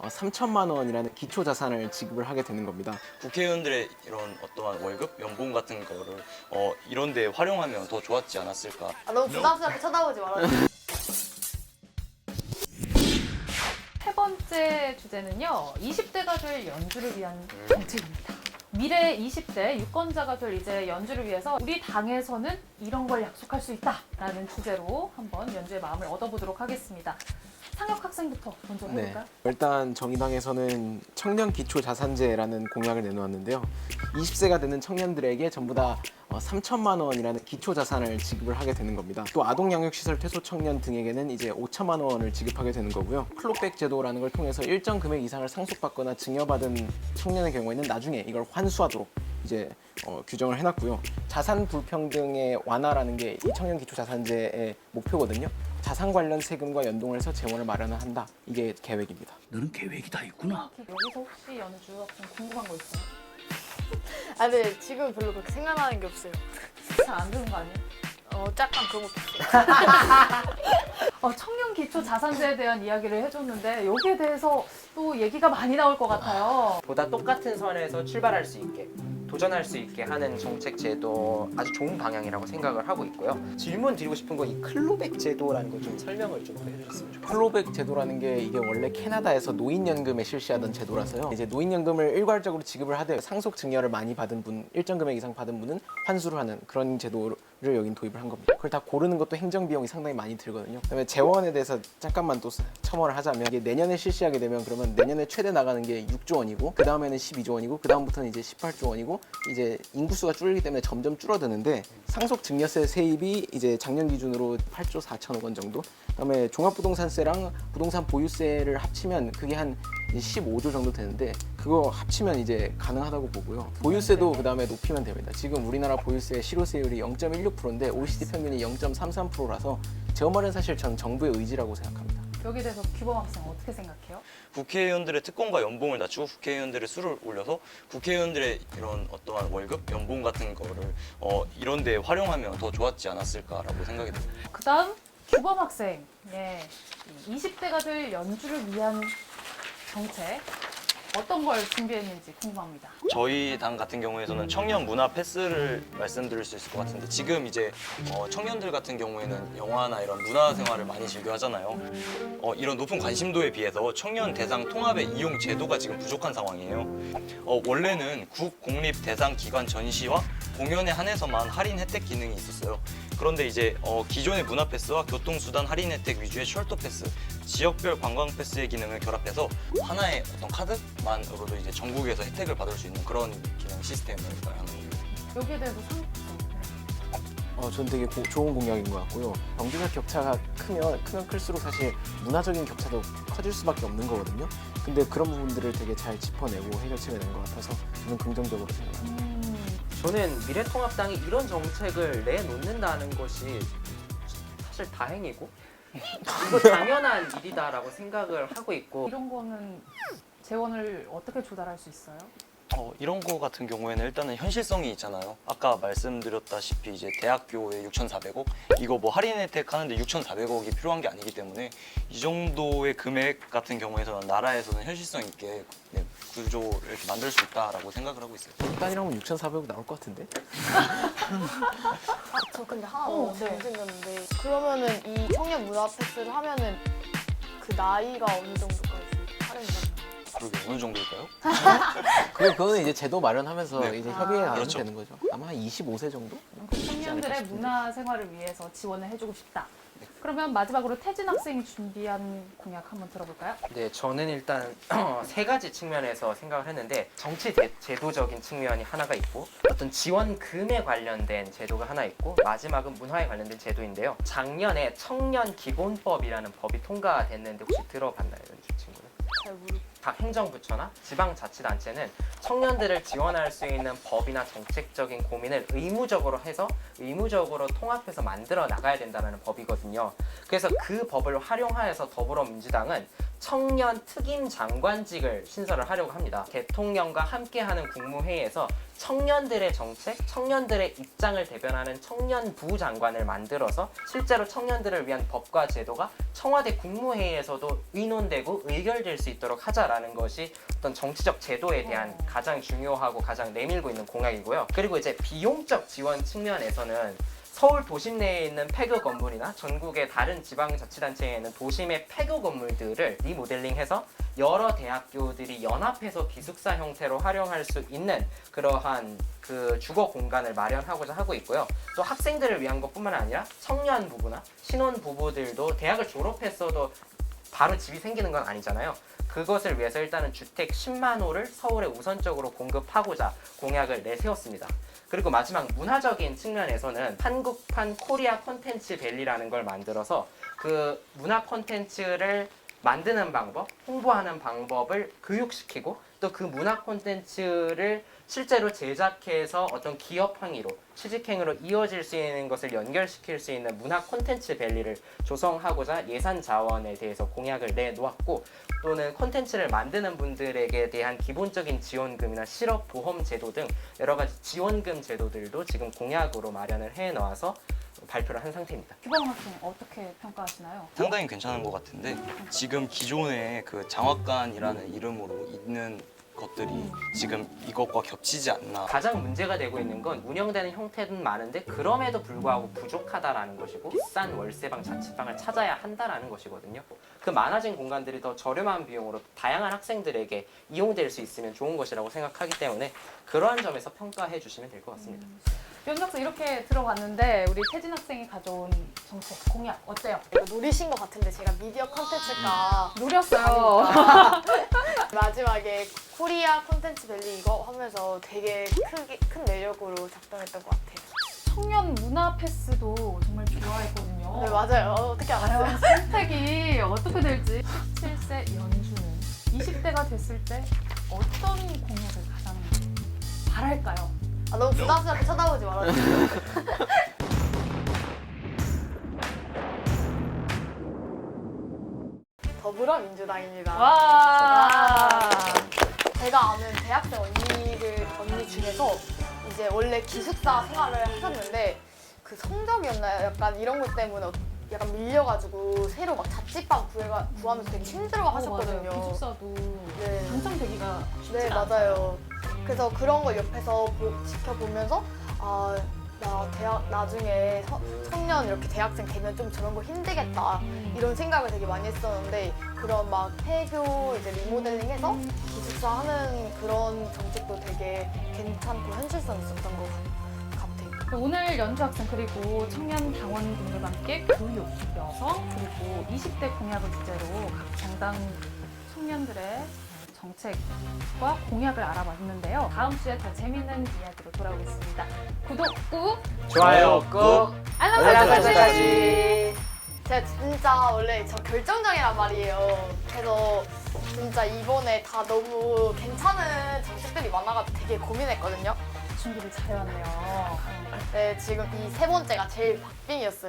3천만 원이라는 기초 자산을 지급을 하게 되는 겁니다. 국회의원들의 이런 어떠한 월급, 연봉 같은 거를 이런 데 활용하면 더 좋았지 않았을까. 아, 너무 부담스럽게 쳐다보지 말아주세요. 세 번째 주제는요. 20대가 될 연주를 위한 정책입니다. 미래 20대 유권자가 될 이제 연주를 위해서 우리 당에서는 이런 걸 약속할 수 있다라는 주제로 한번 연주의 마음을 얻어보도록 하겠습니다. 상혁 학생부터 먼저 해볼까요? 일단 정의당에서는 청년 기초 자산제라는 공약을 내놓았는데요. 20세가 되는 청년들에게 전부 다 3천만 원이라는 기초 자산을 지급을 하게 되는 겁니다. 또 아동 양육 시설 퇴소 청년 등에게는 이제 5천만 원을 지급하게 되는 거고요. 클로백 제도라는 걸 통해서 일정 금액 이상을 상속받거나 증여받은 청년의 경우에는 나중에 이걸 환수하도록 이제 규정을 해놨고요. 자산 불평등의 완화라는 게 이 청년 기초 자산제의 목표거든요. 자산 관련 세금과 연동을 해서 재원을 마련을 한다. 이게 계획입니다. 너는 계획이 다 있구나. 여기서 혹시 연주 학생 궁금한 거 있어요? 아, 근데 지금 별로 그렇게 생각나는 게 없어요. 잘 안 되는 거 아니에요? 약간 그런 것도 있어요. 청년 기초 자산제에 대한 이야기를 해줬는데 여기에 대해서 또 얘기가 많이 나올 것 같아요. 보다 똑같은 선에서 출발할 수 있게 도전할 수 있게 하는 정책 제도 아주 좋은 방향이라고 생각을 하고 있고요. 질문 드리고 싶은 건 이 클로백 제도라는 거 좀 설명을 좀 해주셨으면 좋겠어요. 클로백 제도라는 게 이게 원래 캐나다에서 노인연금에 실시하던 제도라서요. 이제 노인연금을 일괄적으로 지급을 하되 상속 증여를 많이 받은 분, 일정 금액 이상 받은 분은 환수를 하는 그런 제도를 여긴 도입을 한 겁니다. 그걸 다 고르는 것도 행정 비용이 상당히 많이 들거든요. 그다음에 재원에 대해서 잠깐만 또 첨언을 하자면 이게 내년에 실시하게 되면 그러면 내년에 최대 나가는 게 6조 원이고 그 다음에는 12조 원이고 그 다음부터는 이제 18조 원이고 이제 인구수가 줄기 때문에 점점 줄어드는데 상속 증여세 세입이 이제 작년 기준으로 8조 4천억 원 정도. 그다음에 종합부동산세랑 부동산 보유세를 합치면 그게 한 15조 정도 되는데 그거 합치면 이제 가능하다고 보고요. 보유세도 그다음에 높이면 됩니다. 지금 우리나라 보유세 실효세율이 0.16%인데 OECD 평균이 0.33%라서 제 말은 사실 전 정부의 의지라고 생각합니다. 여기에 대해서 규범 학생 어떻게 생각해요? 국회의원들의 특권과 연봉을 낮추고 국회의원들의 수를 올려서 국회의원들의 이런 어떠한 월급, 연봉 같은 거를 이런 데 활용하면 더 좋았지 않았을까라고 생각이 듭니다. 그 다음 규범 학생. 20대가 될 연주를 위한 정책 어떤 걸 준비했는지 궁금합니다. 저희 당 같은 경우에서는 청년 문화 패스를 말씀드릴 수 있을 것 같은데 지금 이제 청년들 같은 경우에는 영화나 이런 문화 생활을 많이 즐겨 하잖아요. 이런 높은 관심도에 비해서 청년 대상 통합의 이용 제도가 지금 부족한 상황이에요. 원래는 국, 공립 대상 기관 전시와 공연에 한해서만 할인 혜택 기능이 있었어요. 그런데 이제 기존의 문화 패스와 교통수단 할인 혜택 위주의 셜터 패스, 지역별 관광 패스의 기능을 결합해서 하나의 어떤 카드만으로도 이제 전국에서 혜택을 받을 수 있는 그런 기능 시스템을 하는 겁니다. 여기에 대해서 상혁 학생. 저는 되게 좋은 공약인 것 같고요. 경제적 격차가 크면 클수록 사실 문화적인 격차도 커질 수밖에 없는 거거든요. 근데 그런 부분들을 되게 잘 짚어내고 해결책을 낸 것 같아서 저는 긍정적으로 생각합니다. 저는 미래통합당이 이런 정책을 내놓는다는 것이 사실 다행이고 이거 당연한 일이다라고 생각을 하고 있고 이런 거는 재원을 어떻게 조달할 수 있어요? 이런 거 같은 경우에는 일단은 현실성이 있잖아요. 아까 말씀드렸다시피 이제 대학교에 6,400억 이거 뭐 할인 혜택 하는데 6,400억이 필요한 게 아니기 때문에 이 정도의 금액 같은 경우에서는 나라에서는 현실성 있게 구조를 이렇게 만들 수 있다라고 생각을 하고 있어요. 일단이라면 6,400억 나올 것 같은데? 저 근데 하나 더 생겼는데 그러면은 이 청년 문화 패스를 하면은 그 나이가 어느 정도까지 할인이 받나요? 그러게 어느 정도일까요? 그거는 이제 제도 마련하면서 네. 이제 협의해 나가면 그렇죠. 되는 거죠. 아마 한 25세 정도? 청년들의 문화 생활을 위해서 지원을 해주고 싶다. 그러면 마지막으로 태진 학생이 준비한 공약 한번 들어볼까요? 네, 저는 일단 세 가지 측면에서 생각을 했는데 정치 제도적인 측면이 하나가 있고 어떤 지원금에 관련된 제도가 하나 있고 마지막은 문화에 관련된 제도인데요. 작년에 청년기본법이라는 법이 통과됐는데 혹시 들어봤나요, 연주 친구는? 잘 모르. 각 행정부처나 지방자치단체는 청년들을 지원할 수 있는 법이나 정책적인 고민을 의무적으로 해서 의무적으로 통합해서 만들어 나가야 된다는 법이거든요. 그래서 그 법을 활용하여서 더불어민주당은 청년 특임 장관직을 신설을 하려고 합니다. 대통령과 함께하는 국무회의에서 청년들의 정책, 청년들의 입장을 대변하는 청년부 장관을 만들어서 실제로 청년들을 위한 법과 제도가 청와대 국무회의에서도 의논되고 의결될 수 있도록 하자라는 것이 어떤 정치적 제도에 대한 가장 중요하고 가장 내밀고 있는 공약이고요. 그리고 이제 비용적 지원 측면에서는 서울 도심 내에 있는 폐교 건물이나 전국의 다른 지방자치단체에 있는 도심의 폐교 건물들을 리모델링해서 여러 대학교들이 연합해서 기숙사 형태로 활용할 수 있는 그러한 그 주거 공간을 마련하고자 하고 있고요. 또 학생들을 위한 것뿐만 아니라 청년 부부나 신혼 부부들도 대학을 졸업했어도 바로 집이 생기는 건 아니잖아요. 그것을 위해서 일단은 주택 10만 호를 서울에 우선적으로 공급하고자 공약을 내세웠습니다. 그리고 마지막 문화적인 측면에서는 한국판 코리아 콘텐츠 밸리라는 걸 만들어서 그 문화 콘텐츠를 만드는 방법, 홍보하는 방법을 교육시키고 또 그 문화 콘텐츠를 실제로 제작해서 어떤 기업 행위로, 취직 행위로 이어질 수 있는 것을 연결시킬 수 있는 문화 콘텐츠 밸리를 조성하고자 예산 자원에 대해서 공약을 내놓았고 또는 콘텐츠를 만드는 분들에게 대한 기본적인 지원금이나 실업 보험 제도 등 여러 가지 지원금 제도들도 지금 공약으로 마련을 해 놓아서 발표를 한 상태입니다. 규범 학생 어떻게 평가하시나요? 상당히 괜찮은 것 같은데 지금 기존에 그 장학관이라는 이름으로 있는 것들이 지금 이것과 겹치지 않나. 가장 문제가 되고 있는 건 운영되는 형태는 많은데 그럼에도 불구하고 부족하다라는 것이고 비싼 월세방, 자취방을 찾아야 한다라는 것이거든요. 그 많아진 공간들이 더 저렴한 비용으로 다양한 학생들에게 이용될 수 있으면 좋은 것이라고 생각하기 때문에 그러한 점에서 평가해 주시면 될 것 같습니다. 연학생 이렇게 들어봤는데 우리 태진 학생이 가져온 정책 공약 어때요? 이거 노리신 것 같은데 제가 미디어 컨텐츠가 노렸어요. 마지막에 코리아 콘텐츠 밸리 이거 하면서 되게 큰 매력으로 작동했던 것 같아요. 청년 문화 패스도 정말 좋아했거든요. 네 맞아요. 어떻게 알았어요? 과연 선택이 어떻게 될지. 17세 연주는 20대가 됐을 때 어떤 공약을 가장 바랄까요? 아, 너무 부담스럽게 쳐다보지 말아주세요. 더불어민주당입니다. 와. 제가 아는 대학생 언니 중에서 이제 원래 기숙사 생활을 하셨는데 그 성적이었나요? 약간 이런 것 때문에 약간 밀려가지고 새로 막 자취방 구하면서 되게 힘들어 하셨거든요. 맞아요. 기숙사도 네. 당첨되기가 쉽지 네 않아요. 맞아요. 그래서 그런 걸 옆에서 지켜보면서 나 나중에 청년 이렇게 대학생 되면 좀 저런 거 힘들겠다 이런 생각을 되게 많이 했었는데 그런 막 폐교 이제 리모델링해서 기숙사 하는 그런 정책도 되게 괜찮고 현실성 있었던 것 같아요. 오늘 연주 학생 그리고 청년 당원분들과 함께 교육, 여성 그리고 20대 공약을 주제로 각 정당 청년들의 정책과 공약을 알아봤는데요. 다음 주에 더 재밌는 이야기로 돌아오겠습니다. 구독 꾹! 좋아요 꾹! 알람 알람 설정까지! 설정까지! 제가 진짜 원래 저 결정장애란 말이에요. 그래서 진짜 이번에 다 너무 괜찮은 정책들이 많아가지고 되게 고민했거든요. 준비를 잘해왔네요. 네, 지금 이 세 번째가 제일 박빙이었어요.